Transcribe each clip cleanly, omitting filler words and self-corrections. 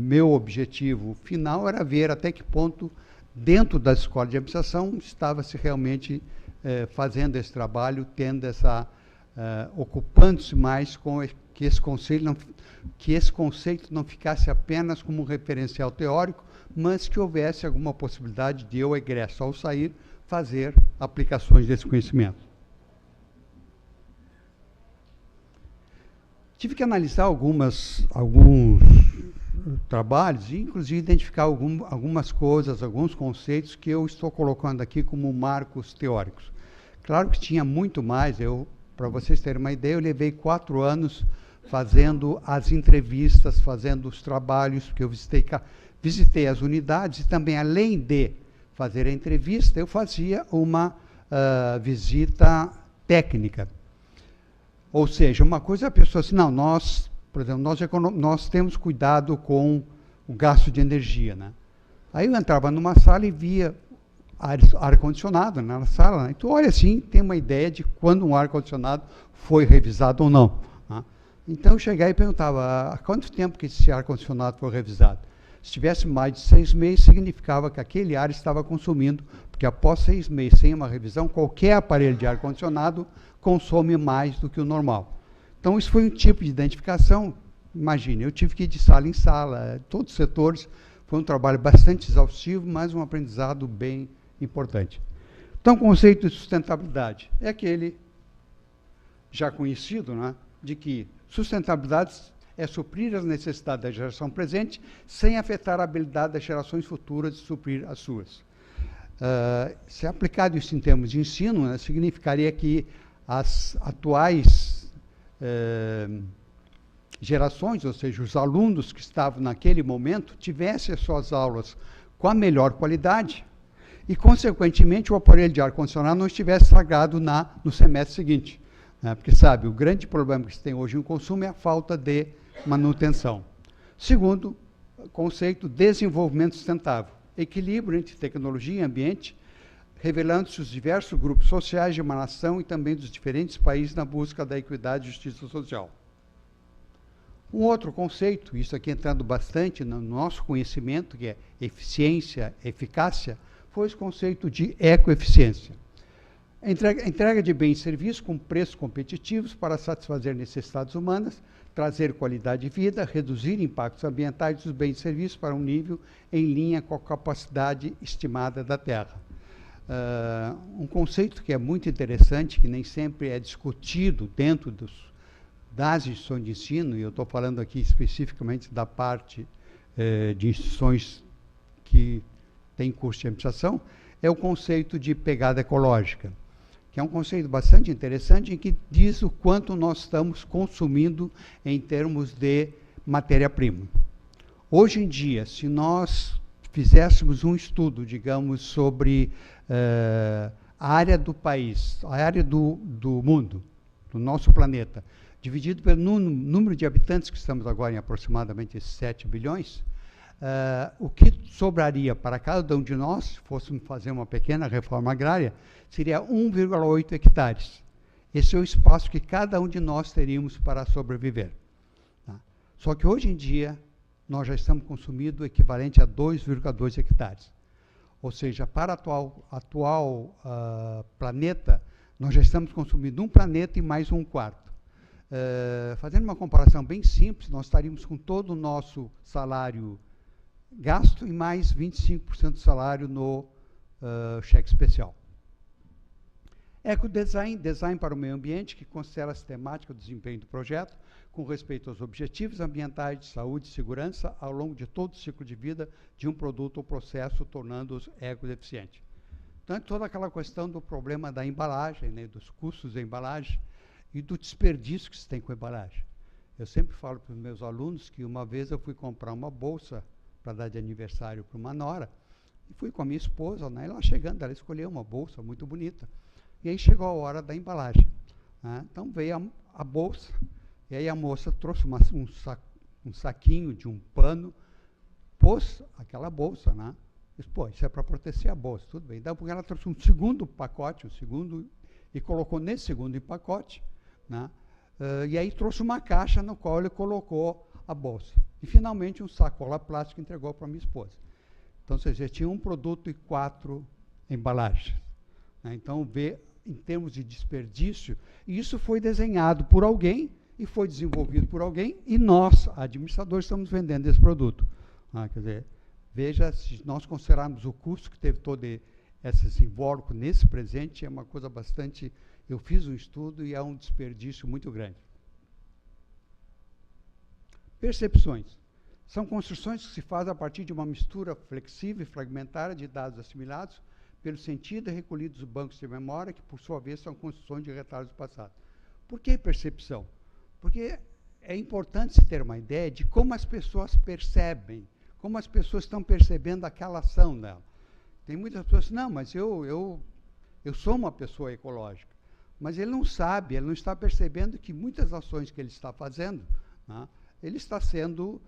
meu objetivo final era ver até que ponto, dentro da escola de administração, estava-se realmente fazendo esse trabalho, tendo essa, ocupando-se mais com que esse conceito não ficasse apenas como um referencial teórico, mas que houvesse alguma possibilidade de eu, egresso, ao sair, fazer aplicações desse conhecimento. Tive que analisar alguns trabalhos e, inclusive, identificar algumas coisas, alguns conceitos que eu estou colocando aqui como marcos teóricos. Claro que tinha muito mais. Para vocês terem uma ideia, eu levei 4 anos fazendo as entrevistas, fazendo os trabalhos, porque eu visitei as unidades e também, além de fazer a entrevista, eu fazia uma visita técnica. Ou seja, uma coisa a pessoa assim, não, por exemplo, nós temos cuidado com o gasto de energia, né? Aí eu entrava numa sala e via ar-condicionado na sala, né? Então, olha assim, tem uma ideia de quando um ar-condicionado foi revisado ou não, né? Então, eu chegava e perguntava, há quanto tempo que esse ar-condicionado foi revisado? Se tivesse mais de 6 meses, significava que aquele ar estava consumindo, porque após 6 meses sem uma revisão, qualquer aparelho de ar-condicionado consome mais do que o normal. Então, isso foi um tipo de identificação. Imagine, eu tive que ir de sala em sala, todos os setores. Foi um trabalho bastante exaustivo, mas um aprendizado bem importante. Então, o conceito de sustentabilidade é aquele já conhecido, né, de que sustentabilidade é suprir as necessidades da geração presente sem afetar a habilidade das gerações futuras de suprir as suas. Se aplicado isso em termos de ensino, né, significaria que as atuais gerações, ou seja, os alunos que estavam naquele momento, tivessem as suas aulas com a melhor qualidade e, consequentemente, o aparelho de ar-condicionado não estivesse estragado no semestre seguinte. Né? Porque, sabe, o grande problema que se tem hoje no consumo é a falta de manutenção. Segundo conceito, desenvolvimento sustentável. Equilíbrio entre tecnologia e ambiente, revelando-se os diversos grupos sociais de uma nação e também dos diferentes países na busca da equidade e justiça social. Um outro conceito, isso aqui entrando bastante no nosso conhecimento, que é eficiência, eficácia, foi esse conceito de ecoeficiência. Entrega de bens e serviços com preços competitivos para satisfazer necessidades humanas, trazer qualidade de vida, reduzir impactos ambientais dos bens e serviços para um nível em linha com a capacidade estimada da Terra. Um conceito que é muito interessante, que nem sempre é discutido dentro das instituições de ensino, e eu estou falando aqui especificamente da parte de instituições que têm curso de administração, é o conceito de pegada ecológica, que é um conceito bastante interessante, em que diz o quanto nós estamos consumindo em termos de matéria-prima. Hoje em dia, se nós fizéssemos um estudo, digamos, sobre a área do país, a área do mundo, do nosso planeta, dividido pelo número de habitantes, que estamos agora em aproximadamente 7 bilhões, o que sobraria para cada um de nós, se fôssemos fazer uma pequena reforma agrária, seria 1,8 hectares. Esse é o espaço que cada um de nós teríamos para sobreviver. Tá? Só que hoje em dia, nós já estamos consumindo o equivalente a 2,2 hectares. Ou seja, para o atual planeta, nós já estamos consumindo um planeta e mais um quarto. Fazendo uma comparação bem simples, nós estaríamos com todo o nosso salário gasto e mais 25% do salário no cheque especial. Ecodesign, design para o meio ambiente, que considera a sistemática do desempenho do projeto, com respeito aos objetivos ambientais de saúde e segurança ao longo de todo o ciclo de vida de um produto ou processo, tornando-os ecoeficientes. Então, toda aquela questão do problema da embalagem, né, dos custos da embalagem e do desperdício que se tem com a embalagem. Eu sempre falo para os meus alunos que uma vez eu fui comprar uma bolsa para dar de aniversário para uma nora, e fui com a minha esposa, né, ela chegando, ela escolheu uma bolsa muito bonita, e aí chegou a hora da embalagem. Né? Então veio a bolsa, e aí a moça trouxe um saquinho de um pano, pôs aquela bolsa, né? Disse, pô, isso é para proteger a bolsa, tudo bem. Então, porque ela trouxe um segundo pacote, e colocou nesse segundo pacote, né? E aí trouxe uma caixa no qual ele colocou a bolsa. E, finalmente, um sacola plástico entregou para minha esposa. Então, você tinha um produto e 4 embalagens. Né? Então, vê, em termos de desperdício, isso foi desenhado por alguém e foi desenvolvido por alguém, e nós, administradores, estamos vendendo esse produto. Quer dizer, veja, se nós considerarmos o custo que teve todo esse simbólico nesse presente, é uma coisa bastante... Eu fiz um estudo e é um desperdício muito grande. Percepções. São construções que se fazem a partir de uma mistura flexível e fragmentária de dados assimilados pelo sentido e recolhidos dos bancos de memória, que, por sua vez, são construções de retalhos do passado. Por que percepção? Porque é importante se ter uma ideia de como as pessoas percebem, como as pessoas estão percebendo aquela ação dela. Tem muitas pessoas que não, mas eu sou uma pessoa ecológica. Mas ele não sabe, ele não está percebendo que muitas ações que ele está fazendo, né, ele está sendo,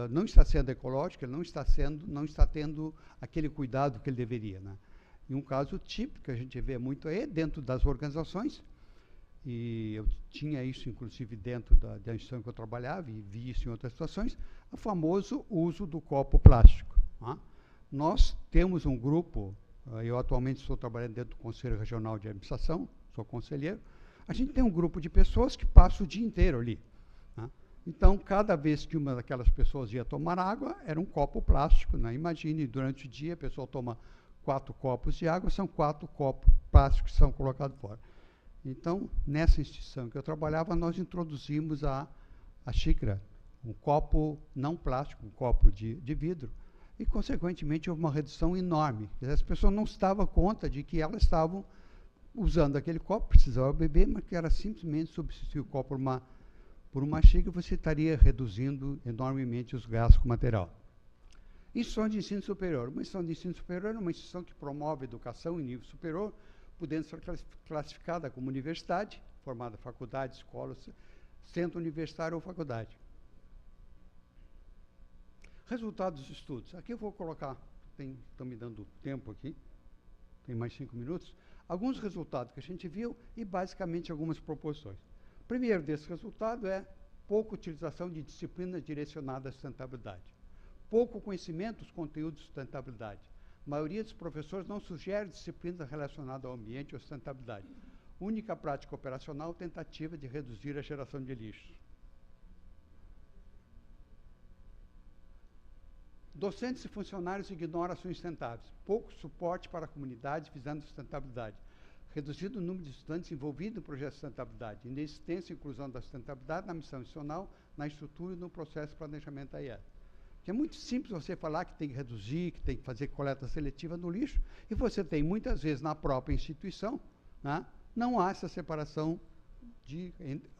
não está sendo ecológico, ele não está tendo aquele cuidado que ele deveria. Né? E um caso típico que a gente vê muito é dentro das organizações, e eu tinha isso, inclusive, dentro da instituição que eu trabalhava, e vi isso em outras situações, o famoso uso do copo plástico. Né? Nós temos um grupo, eu atualmente estou trabalhando dentro do Conselho Regional de Administração, sou conselheiro, a gente tem um grupo de pessoas que passa o dia inteiro ali. Né? Então, cada vez que uma daquelas pessoas ia tomar água, era um copo plástico. Né? Imagine, durante o dia, a pessoa toma 4 copos de água, são 4 copos plásticos que são colocados fora. Então, nessa instituição que eu trabalhava, nós introduzimos a xícara, um copo não plástico, um copo de vidro, e, consequentemente, houve uma redução enorme. As pessoas não se davam conta de que elas estavam usando aquele copo, precisavam beber, mas que era simplesmente substituir o copo por uma xícara, você estaria reduzindo enormemente os gastos com material. Instituição de ensino superior. Uma instituição de ensino superior é uma instituição que promove educação em nível superior, podendo ser classificada como universidade, formada faculdade, escola, centro universitário ou faculdade. Resultados dos estudos. Aqui eu vou colocar, estão me dando tempo aqui, tem mais 5 minutos, alguns resultados que a gente viu e, basicamente, algumas proposições. O primeiro desses resultados é pouca utilização de disciplinas direcionadas à sustentabilidade. Pouco conhecimento dos conteúdos de sustentabilidade. A maioria dos professores não sugere disciplinas relacionadas ao ambiente ou sustentabilidade. Única prática operacional, tentativa de reduzir a geração de lixo. Docentes e funcionários ignoram ações sustentáveis. Pouco suporte para a comunidade visando sustentabilidade. Reduzido o número de estudantes envolvidos no projeto de sustentabilidade. Inexistência e inclusão da sustentabilidade na missão institucional, na estrutura e no processo de planejamento da IES. Que é muito simples você falar que tem que reduzir, que tem que fazer coleta seletiva no lixo, e você tem, muitas vezes, na própria instituição, né, não há essa separação,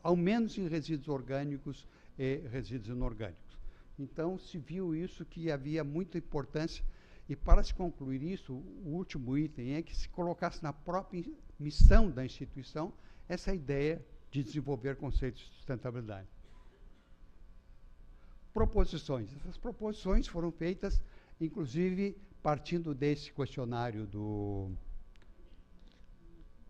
ao menos em resíduos orgânicos e resíduos inorgânicos. Então, se viu isso, que havia muita importância, e para se concluir isso, o último item é que se colocasse na própria missão da instituição essa ideia de desenvolver conceitos de sustentabilidade. Proposições. Essas proposições foram feitas, inclusive, partindo desse questionário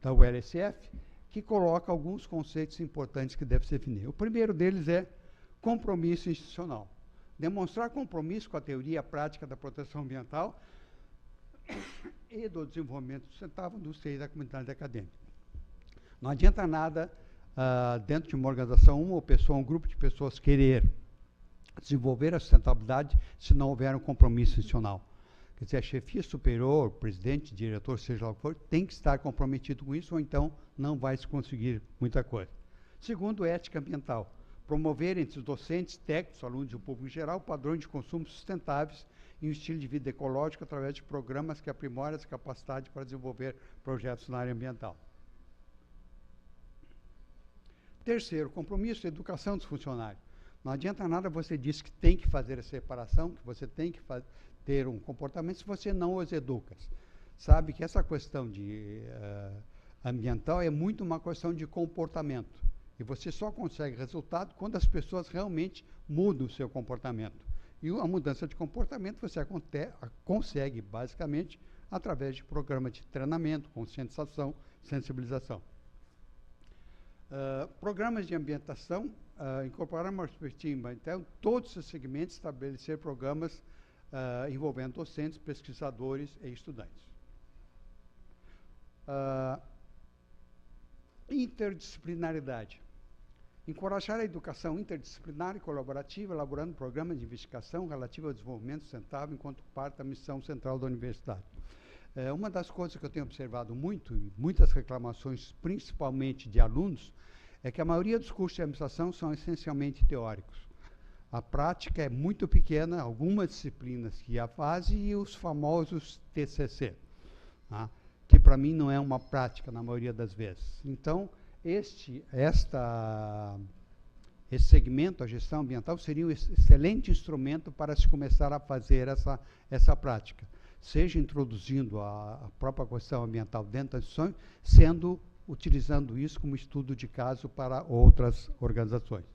da ULSF, que coloca alguns conceitos importantes que devem ser definidos. O primeiro deles é compromisso institucional. Demonstrar compromisso com a teoria e a prática da proteção ambiental e do desenvolvimento sustentável do seio da comunidade acadêmica. Não adianta nada, dentro de uma organização, uma pessoa, um grupo de pessoas querer desenvolver a sustentabilidade se não houver um compromisso institucional. Quer dizer, a chefia superior, presidente, diretor, seja lá o que for, tem que estar comprometido com isso, ou então não vai se conseguir muita coisa. Segundo, ética ambiental. Promover entre os docentes, técnicos, alunos e o público em geral, padrões de consumo sustentáveis e um estilo de vida ecológico através de programas que aprimoram essa capacidade para desenvolver projetos na área ambiental. Terceiro, compromisso, educação dos funcionários. Não adianta nada você dizer que tem que fazer a separação, que você tem que ter um comportamento se você não os educa. Sabe que essa questão ambiental é muito uma questão de comportamento. E você só consegue resultado quando as pessoas realmente mudam o seu comportamento. E a mudança de comportamento você consegue, basicamente, através de programas de treinamento, conscientização, sensibilização. Programas de ambientação, incorporar uma perspectiva, então, todos os segmentos, estabelecer programas envolvendo docentes, pesquisadores e estudantes. Interdisciplinaridade. Encorajar a educação interdisciplinar e colaborativa, elaborando programas de investigação relativo ao desenvolvimento sustentável enquanto parte da missão central da universidade. Uma das coisas que eu tenho observado muito, e muitas reclamações, principalmente de alunos, é que a maioria dos cursos de administração são essencialmente teóricos. A prática é muito pequena, algumas disciplinas que a fazem e os famosos TCC, tá? Que para mim não é uma prática na maioria das vezes. Então, esse segmento, a gestão ambiental, seria um excelente instrumento para se começar a fazer essa prática, seja introduzindo a própria questão ambiental dentro das instituições, utilizando isso como estudo de caso para outras organizações.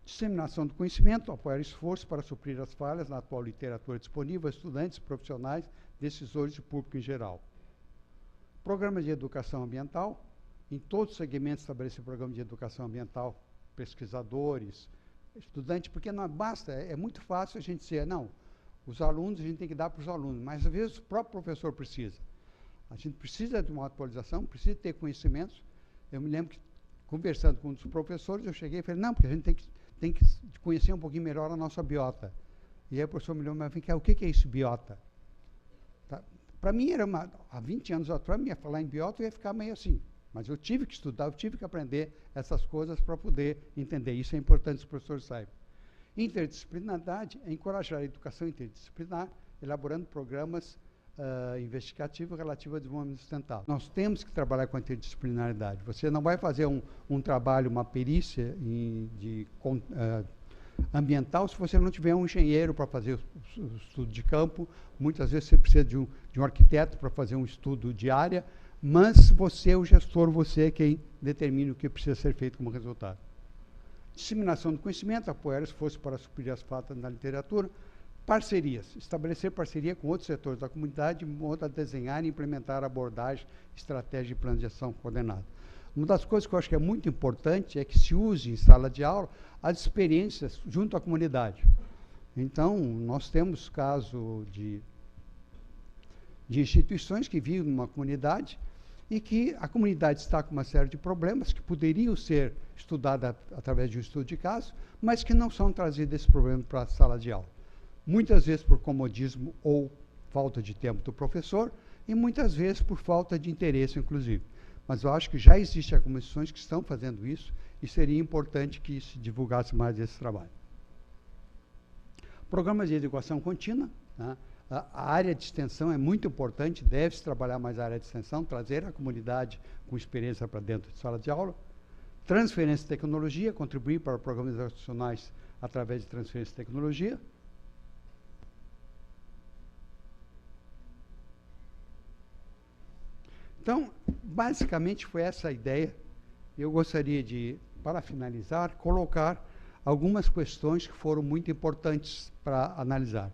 Disseminação do conhecimento, apoiar esforços para suprir as falhas na atual literatura disponível a estudantes, profissionais, decisores de público em geral. Programas de educação ambiental, em todos os segmentos estabelecer programas de educação ambiental, pesquisadores, estudantes, porque não basta, é muito fácil a gente dizer, não, os alunos a gente tem que dar para os alunos, mas às vezes o próprio professor precisa. A gente precisa de uma atualização, precisa ter conhecimentos. Eu me lembro que, conversando com um dos professores, eu cheguei e falei, não, porque a gente tem que conhecer um pouquinho melhor a nossa biota. E aí o professor me olhou e falou, o que é isso, biota? Tá? Para mim, há 20 anos atrás, eu ia falar em biota, eu ia ficar meio assim. Mas eu tive que estudar, eu tive que aprender essas coisas para poder entender. Isso é importante que os professores saibam. Interdisciplinaridade é encorajar a educação interdisciplinar, elaborando programas investigativos relativos ao desenvolvimento sustentável. Nós temos que trabalhar com a interdisciplinaridade. Você não vai fazer um trabalho, uma perícia ambiental se você não tiver um engenheiro para fazer o estudo de campo. Muitas vezes você precisa de um arquiteto para fazer um estudo de área, mas você, o gestor, você é quem determina o que precisa ser feito como resultado. Disseminação do conhecimento, apoiar esforços para suprir as faltas na literatura. Parcerias, estabelecer parceria com outros setores da comunidade, de modo a desenhar e implementar abordagem, estratégia e plano de ação coordenado. Uma das coisas que eu acho que é muito importante é que se use em sala de aula as experiências junto à comunidade. Então, nós temos caso de instituições que vivem numa comunidade e que a comunidade está com uma série de problemas que poderiam ser estudados através de um estudo de caso, mas que não são trazidos esses problemas para a sala de aula. Muitas vezes por comodismo ou falta de tempo do professor, e muitas vezes por falta de interesse, inclusive. Mas eu acho que já existem algumas instituições que estão fazendo isso, e seria importante que se divulgasse mais esse trabalho. Programas de educação contínua, né? A área de extensão é muito importante, deve-se trabalhar mais a área de extensão, trazer a comunidade com experiência para dentro de sala de aula. Transferência de tecnologia, contribuir para programas educacionais através de transferência de tecnologia. Então, basicamente foi essa a ideia. Eu gostaria de, para finalizar, colocar algumas questões que foram muito importantes para analisar.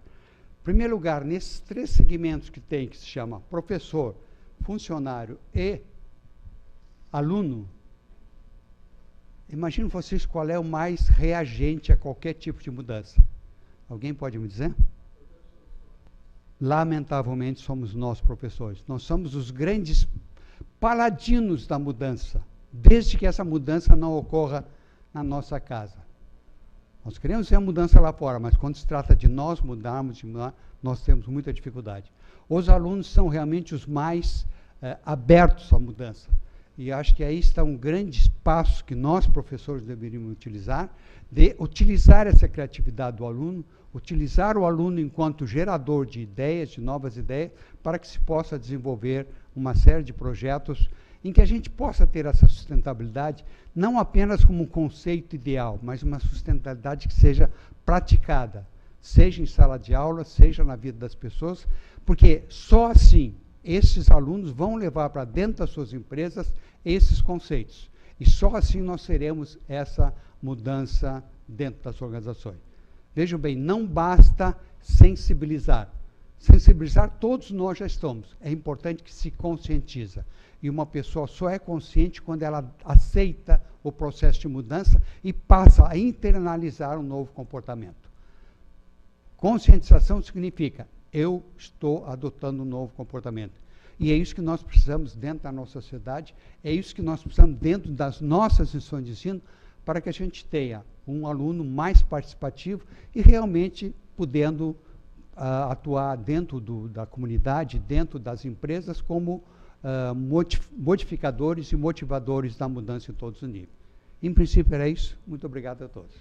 Em primeiro lugar, nesses 3 segmentos que tem, que se chama professor, funcionário e aluno, imagino vocês qual é o mais reagente a qualquer tipo de mudança. Alguém pode me dizer? Lamentavelmente, somos nós, professores. Nós somos os grandes paladinos da mudança, desde que essa mudança não ocorra na nossa casa. Nós queremos ver a mudança lá fora, mas quando se trata de nós mudarmos, nós temos muita dificuldade. Os alunos são realmente os mais abertos à mudança. E acho que aí está um grande espaço que nós, professores, deveríamos utilizar, de utilizar essa criatividade do aluno, utilizar o aluno enquanto gerador de ideias, de novas ideias, para que se possa desenvolver uma série de projetos em que a gente possa ter essa sustentabilidade, não apenas como um conceito ideal, mas uma sustentabilidade que seja praticada, seja em sala de aula, seja na vida das pessoas, porque só assim esses alunos vão levar para dentro das suas empresas esses conceitos. E só assim nós teremos essa mudança dentro das organizações. Vejam bem, não basta sensibilizar. sensibilizar, todos nós já estamos. É importante que se conscientiza. E uma pessoa só é consciente quando ela aceita o processo de mudança e passa a internalizar um novo comportamento. Conscientização significa, eu estou adotando um novo comportamento. E é isso que nós precisamos dentro da nossa sociedade, é isso que nós precisamos dentro das nossas instituições de ensino, para que a gente tenha um aluno mais participativo e realmente podendo atuar dentro da comunidade, dentro das empresas, como modificadores e motivadores da mudança em todos os níveis. Em princípio era isso. Muito obrigado a todos.